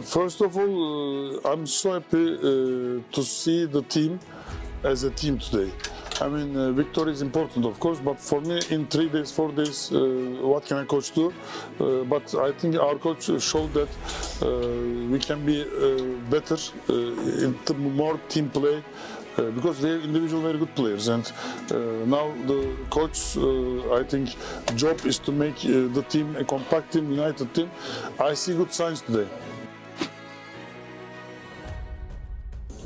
First of all, I'm so happy to see the team as a team today. I mean, victory is important, of course, but for me, in 3 days, 4 days, what can a coach do? But I think our coach showed that we can be better, more team play, because they are individual very good players, and now the coach, I think, job is to make the team a compact team, united team. I see good signs today.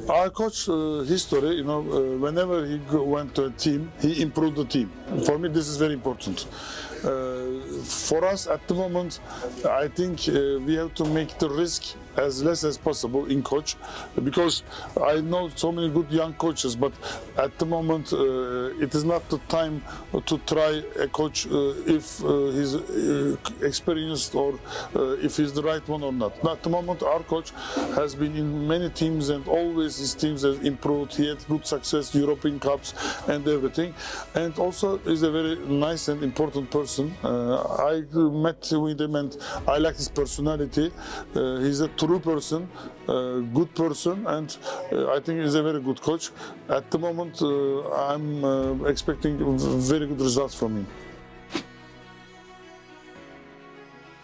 Our coach history, you know, whenever he went to a team, he improved the team. For me, this is very important. For us at the moment, I think we have to make the risk as less as possible in coach, because I know so many good young coaches, but at the moment it is not the time to try a coach if he's experienced or if he's the right one or not. At the moment, our coach has been in many teams and always his teams have improved. He had good success, European Cups and everything, and also is a very nice and important person. I met with him and I like his personality. He's a true person, good person, and I think he's a very good coach. At the moment, I'm expecting very good results from him.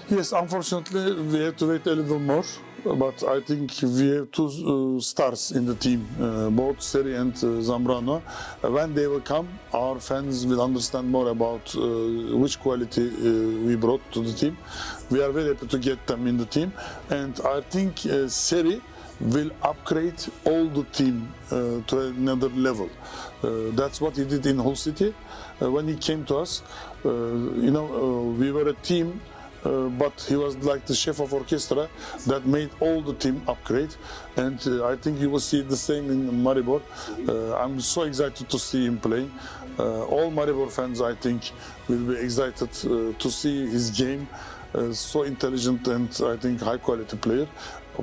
Yes, unfortunately, we have to wait a little more, but I think we have two stars in the team, both Seri and Zambrano. When they will come, our fans will understand more about which quality we brought to the team. We are very happy to get them in the team, and I think Seri will upgrade all the team to another level. That's what he did in Hull City. When he came to us, we were a team, but he was like the chef of orchestra that made all the team upgrade, and I think you will see the same in Maribor. I'm so excited to see him play. All Maribor fans, I think, will be excited to see his game. So intelligent and I think high quality player.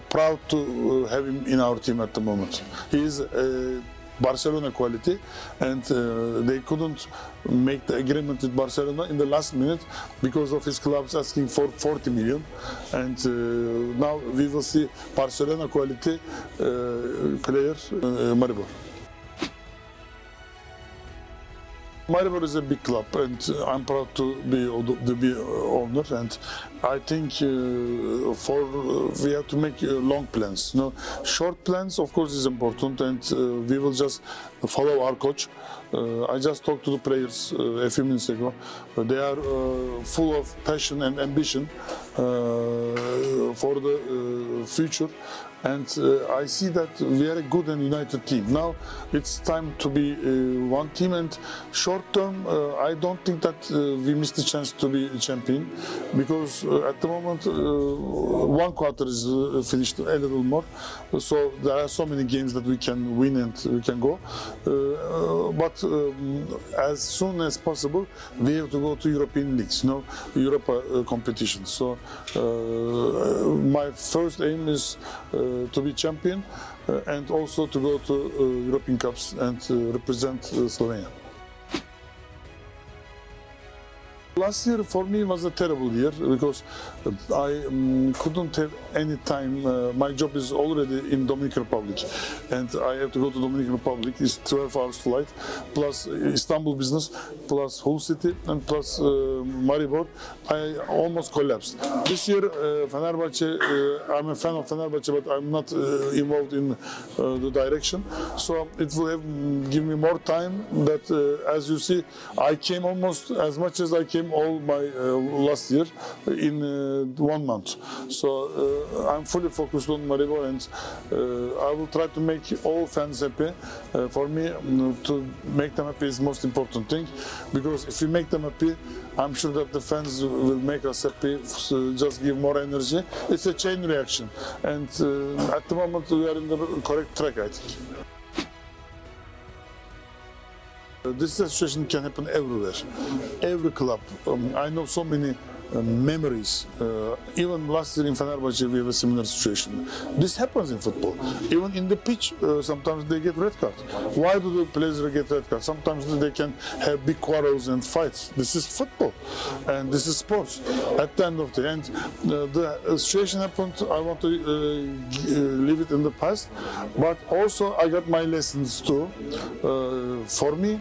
Proud to have him in our team at the moment. He is Barcelona quality, and they couldn't make the agreement with Barcelona in the last minute because of his clubs asking for 40 million, and now we will see Barcelona quality player Maribor. Maribor is a big club, and I'm proud to be owner. And I think we have to make long plans. Short plans, of course, is important, and we will just follow our coach. I just talked to the players a few minutes ago. They are full of passion and ambition for the future. And I see that we are a good and united team. Now it's time to be one team, and short term I don't think that we missed the chance to be champion, because at the moment one quarter is finished, a little more, so there are so many games that we can win and we can go, but as soon as possible we have to go to European leagues, Europa competition. So my first aim is to be champion and also to go to European Cups and represent Slovenia. Last year for me was a terrible year because I couldn't have any time. My job is already in Dominican Republic, and I have to go to Dominican Republic. It's 12 hours flight, plus Istanbul business, plus Hull City, and plus Maribor. I almost collapsed. This year, Fenerbahce, I'm a fan of Fenerbahce, but I'm not involved in the direction. So it will give me more time. That, as you see, I came almost as much as I came all my last year in 1 month. So I'm fully focused on Maribor, and I will try to make all fans happy. For me, to make them happy is the most important thing, because if we make them happy, I'm sure that the fans will make us happy, so just give more energy. It's a chain reaction, and at the moment we are in the correct track, I think. This situation can happen everywhere, every club. I know so many memories. Even last year in Fenerbahce we have a similar situation. This happens in football. Even in the pitch, sometimes they get red card. Why do the players get red card? Sometimes they can have big quarrels and fights. This is football, and this is sports. At the end of the end, the situation happened. I want to leave it in the past, but also I got my lessons too. For me,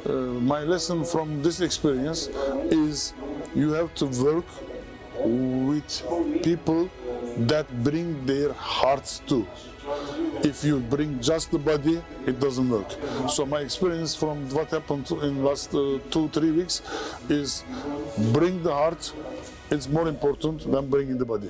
my lesson from this experience is you have to work with people that bring their hearts too. If you bring just the body, it doesn't work. So my experience from what happened in last 2-3 weeks is bring the heart. It's more important than bringing the body.